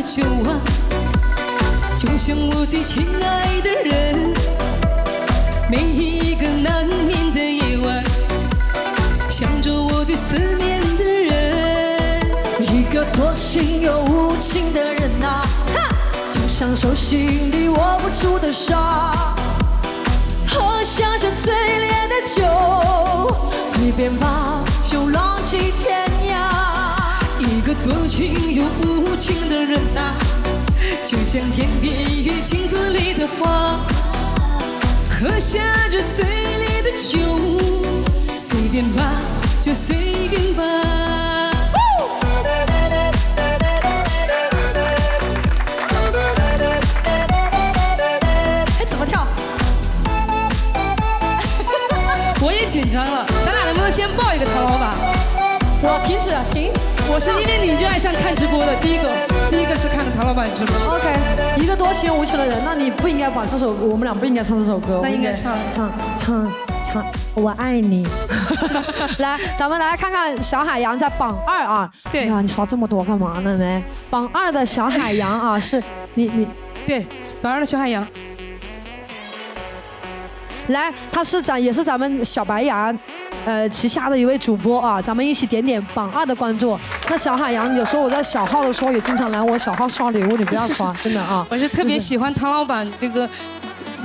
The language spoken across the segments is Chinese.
久啊，就像我最亲爱的人。每一个难眠的夜晚，想着我最思念的人。一个多情又无情的人啊，就像手心里握不住的沙，喝下这最烈的酒，随便把酒浪迹天涯。一个多情又无情的人啊，就像天边与镜子里的花，喝下这最烈的酒，随便吧，就随便吧。哎，怎么跳？我也紧张了，咱俩能不能先报一个唐老板？我停止停。我是因为你热爱上看直播的，第一个是看的唐老板直播。OK， 一个多情无情的人，那你不应该把这首，我们俩不应该唱这首歌。那应该唱，我爱你。来，咱们来看看小海洋在榜2啊。对呀，你刷这么多干嘛呢？榜2的小海洋啊，是你对，榜2的小海洋。来，他是也是咱们小白牙旗下的一位主播啊，咱们一起点点榜2的关注。那小海洋有时候我在小号的时候也经常来我小号刷礼物，你不要刷，真的啊。我是特别喜欢唐老板这个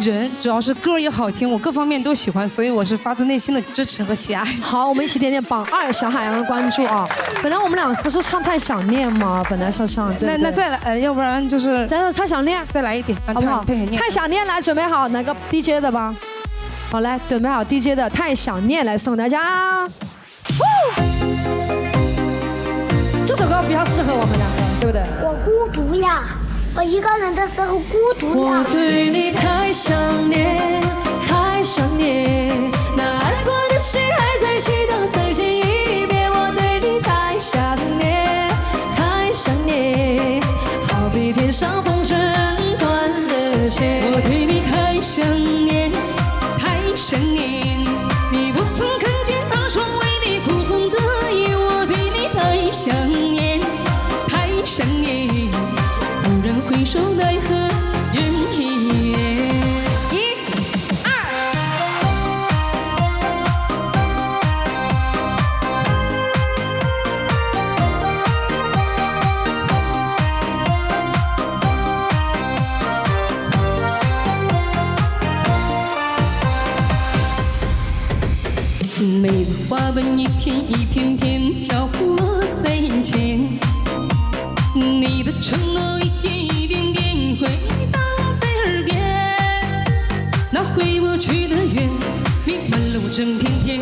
人，主要是歌也好听，我各方面都喜欢，所以我是发自内心的支持和喜爱。好，我们一起点点榜2小海洋的关注啊。本来我们俩不是唱太想念吗？本来是唱，那再来，要不然就是再太想念，再来一遍，好不好？太想念，来准备好哪个 DJ 的吧？好，来准备好 DJ 的《太想念》来送大家。这首歌比较适合我们两个，对不对？我孤独呀，我一个人的时候孤独呀。我对你太想念，太想念，那爱过的心还在祈祷再见一遍。我对你太想念，太想念，好比天上风筝断了线。我对你太想念。想念你不曾看见当初为你哭红的眼，我对你太想念，太想念，蓦然回首奈何人已远。1、2。美的花瓣一片一片片飘落在眼前，你的承诺一点一点点回荡在耳边，那回不去的缘弥漫了我整片天，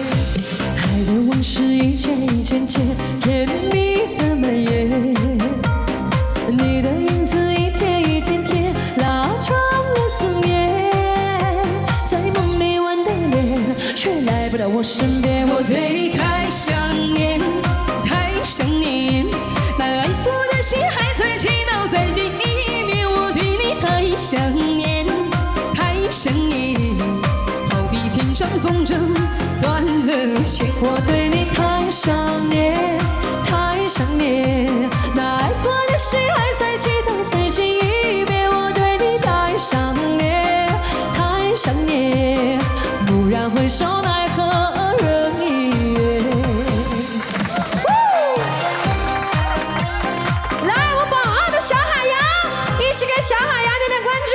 爱的往事一件一件件，甜蜜的蔓延，你的影子一天一天天拉长了思念，在梦里吻的脸却来不了我身边。我对你太想念，太想念，那爱过的心还在祈祷再见一面。我对你太想念，太想念，好比天上风筝断了线。我对你太想念，太想念，那爱过的心还在祈祷再见一面。我对你太想念，太想念，蓦然回首奈何人已远。来，我榜2的小海洋，一起给小海洋点点关注，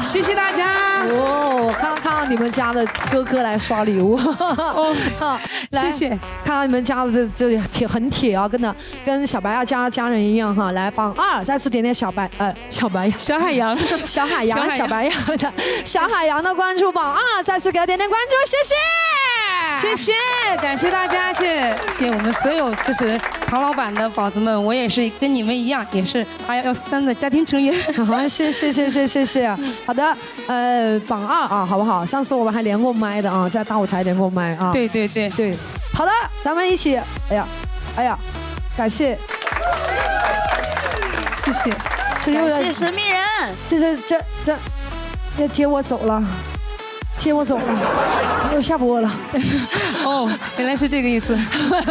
谢谢大家。哦，看到你们家的哥哥来刷礼物，哦，来谢谢。看到你们家的这铁很铁啊，跟小白家人一样哈。来，榜2再次点点小海洋小白羊的小海洋的关注，榜2再次给他点点关注，谢谢。谢谢，感谢大家，谢谢我们所有支持唐老板的宝子们，我也是跟你们一样，也是813的家庭成员。好，谢谢。好的，榜2啊，好不好？上次我们还连过麦的啊，在大舞台连过麦啊。对。好的，咱们一起，哎呀，感谢，谢谢，感谢神秘人，这要接我走了。又下播了。哦，原来是这个意思。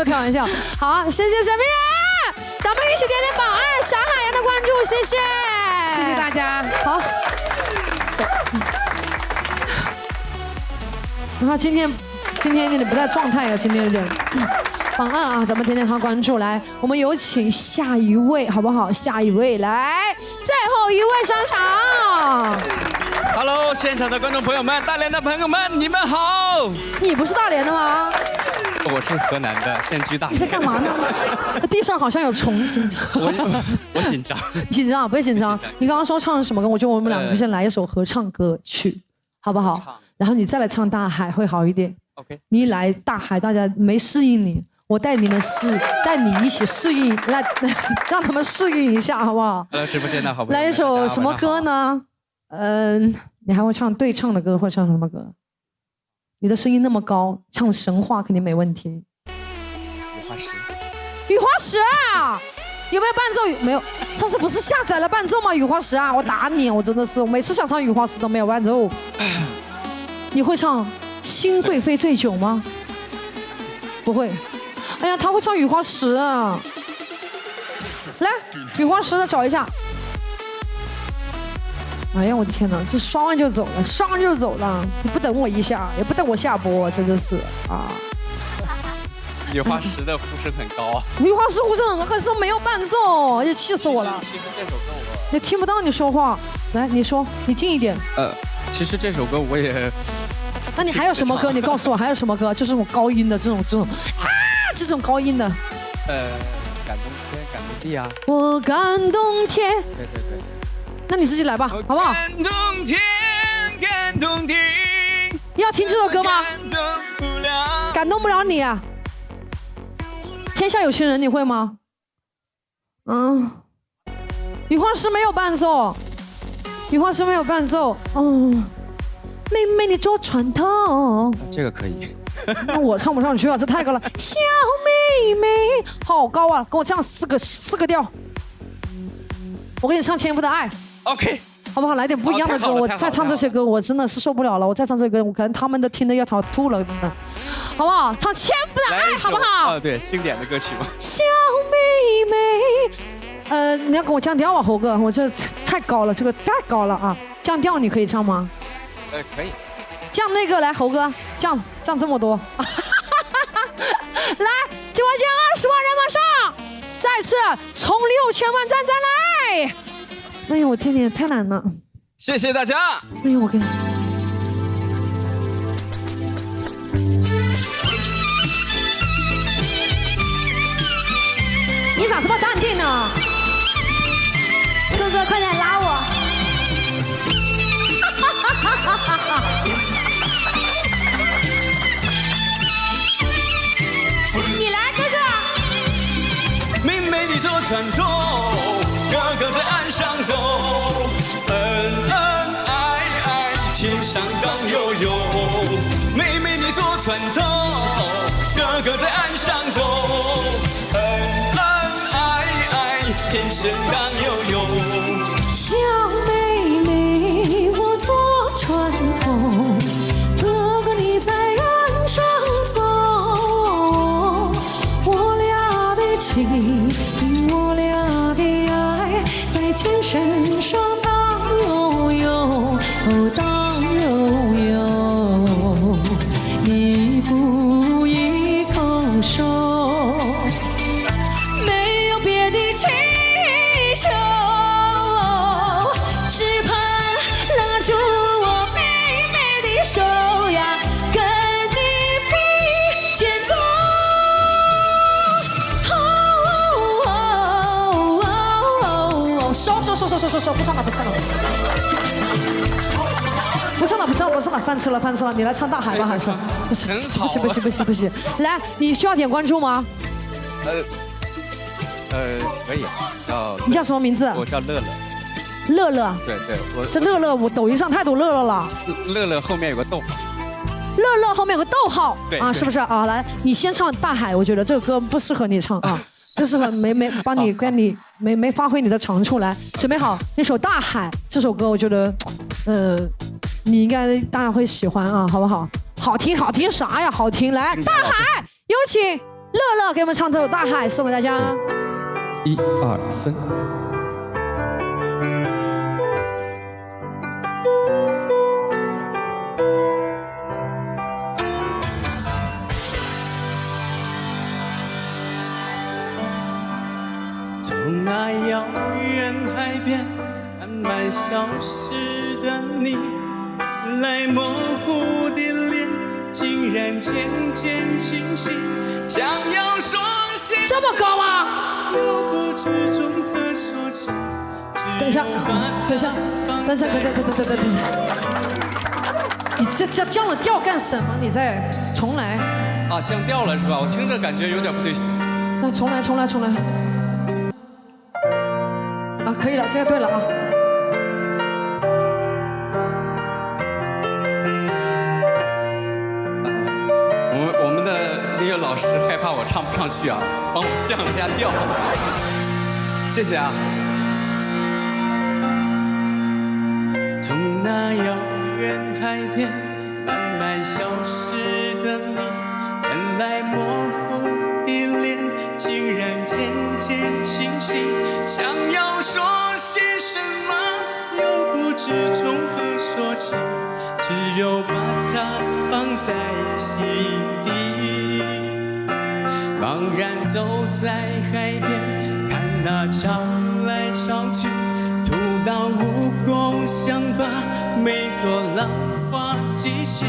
开玩笑。好，谢谢神秘人。咱们一起点点榜2小海洋的关注，谢谢，谢谢大家。好。然后今天有点不在状态啊，今天有点。榜2啊，咱们点点他关注来，我们有请下一位好不好？下一位来，最后一位上场。Hello， 现场的观众朋友们，大连的朋友们，你们好。你不是大连的吗？我是河南的，现居大连。你在干嘛呢？地上好像有虫子。我紧张。紧张，不会紧张。你刚刚说唱什么歌？我觉得我们两个先来一首合唱歌曲，好不好？然后你再来唱大海会好一点。OK。你一来大海，大家没适应你。我带你一起适应，来让他们适应一下，好不好？直播间的好朋友们，来一首什么歌呢？你还会唱对唱的歌，会唱什么歌？你的声音那么高，唱神话肯定没问题。雨花石啊！有没有伴奏？没有。上次不是下载了伴奏吗？雨花石啊！我打你！我真的是，我每次想唱雨花石都没有伴奏。你会唱《心会飞醉酒》吗？不会。哎呀，他会唱雨花石啊！来，雨花石的找一下。哎呀，我的天哪，这刷完就走了，刷完就走了，你不等我一下，也不等我下播，真的是啊。雨花石的呼声很高啊。雨花石呼声很是没有伴奏，也气死我了。其实这首歌也听不到你说话，来，你说，你近一点。其实这首歌我也。那你还有什么歌？你告诉我还有什么歌？就是这种高音的这种这种高音的，感动天，感动地啊！我感动天。对。那你自己来吧，好不好？感动天，感动地。要听这首歌吗？感动不了你啊！天下有情人，你会吗？雨花石没有伴奏，雨花石没有伴奏。妹妹你坐船头。这个可以。那我唱不上去啊，这太高了。小妹妹，好高啊！跟我唱四个调。我给你唱《千夫的爱》。OK， 好不好？来点不一样的歌。我再唱这些歌，我真的是受不了了。我再唱这些歌，我可能他们都听得要吵吐了，真的。好不好？唱《千夫的爱》，好不好？对，经典的歌曲嘛。小妹妹，你要跟我降调啊，猴哥，我这太高了，这个太高了啊！降调你可以唱吗？可以。降那个来，猴哥，降这么多。来，直播间20万人马上，再次冲6000万赞再来！哎呦，我天天太难了。谢谢大家。哎呦，我跟。你咋这么淡定呢？哥哥，快点拉我！你来，哥哥。妹妹你坐船头，哥哥在岸上走，恩恩爱爱，情上荡悠悠。妹妹你坐船头，哥哥在岸上走，恩恩爱爱，情上荡悠悠。小妹妹，我坐船头，哥哥你在岸上走，我俩的情，我俩的爱，在情深上荡悠悠，荡悠悠，一步一口手，没有别的祈求。只盼拉住我妹妹的手呀，跟你并肩走。收，不唱了，不唱了，翻车了，你来唱大海吧，还是？不行，来，你需要点关注吗？可以，你叫什么名字？我叫乐乐。乐乐，对，这乐乐，我抖音上太多乐乐了。乐乐后面有个逗号。乐乐后面有个逗号，对啊，是不是啊？来，你先唱《大海》，我觉得这个歌不适合你唱啊，这适合没发挥你的长处来。准备好那首《大海》这首歌，我觉得，你应该大家会喜欢啊，好不好？好听啥呀？好听，来，《大海》，有请乐乐给我们唱这首《大海》，送给大家。1、2、3。从那遥远海边慢慢消失的你，来模糊的脸竟然渐渐清晰，想要说些这么高啊！又不知从何说起。等一下，等一下，等一下，等一下，你这降了调干什么？你再重来。啊，降调了是吧？我听着感觉有点不对劲。那重来。啊，可以了，这个对了啊。我们的音乐老师害怕我唱不上去啊，帮我降一下调。谢谢啊。从那遥远海边慢慢消失的你，原来模糊的脸竟然渐渐清晰，想要说些什么又不知从何说起，只有把它放在心底。茫然走在海边，看那潮来潮去，徒劳无功，想把每朵浪花记起，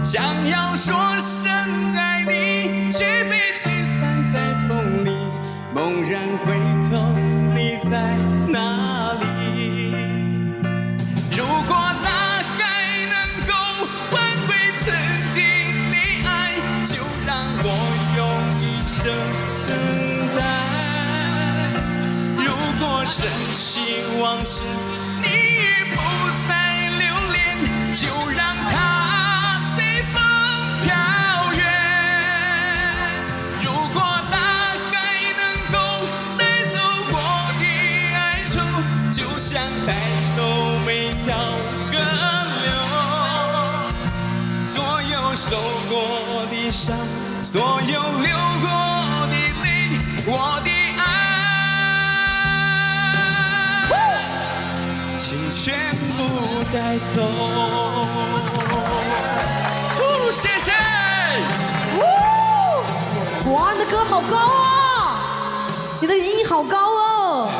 想要说声爱你，却被吹散在风里。猛然回头，你在哪里？如果大海能够换回曾经的爱，就让我用一生等待。如果真心往事你已不再留恋，就让它随风飘远。如果大海能够带走我的哀愁，就像带走每条河流。所有受过的伤，所有流过的泪，我的请全部带走。谢谢。哇，你的歌好高啊！你的音好高哦。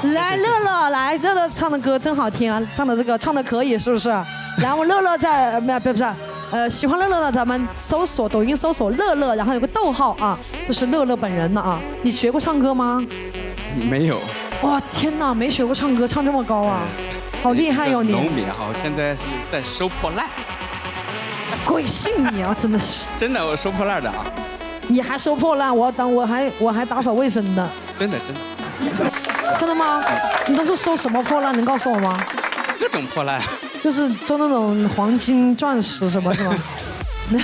来，乐乐，来，乐乐唱的歌真好听啊，唱的可以，是不是？然后乐乐在不是，喜欢乐乐的咱们抖音搜索乐乐，然后有个逗号啊，就是乐乐本人嘛啊。你学过唱歌吗？没有。哇，天哪，没学过唱歌，唱这么高啊！好厉害哟你！农民啊，我现在是在收破烂。鬼信你啊，真的是。真的，我收破烂的啊。你还收破烂，我还打扫卫生的。真的。真的吗？你都是收什么破烂？能告诉我吗？各种破烂。就是那种黄金、钻石什么是吗？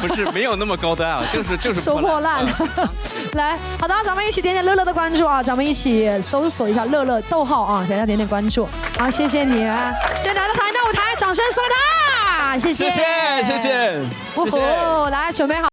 不是，没有那么高端啊，就是收破烂。来，好的，咱们一起点点乐乐的关注啊，咱们一起搜索一下乐乐逗号啊，给大家点点关注。好，谢谢你，今天来到台南舞台，掌声送他，谢谢。来准备好。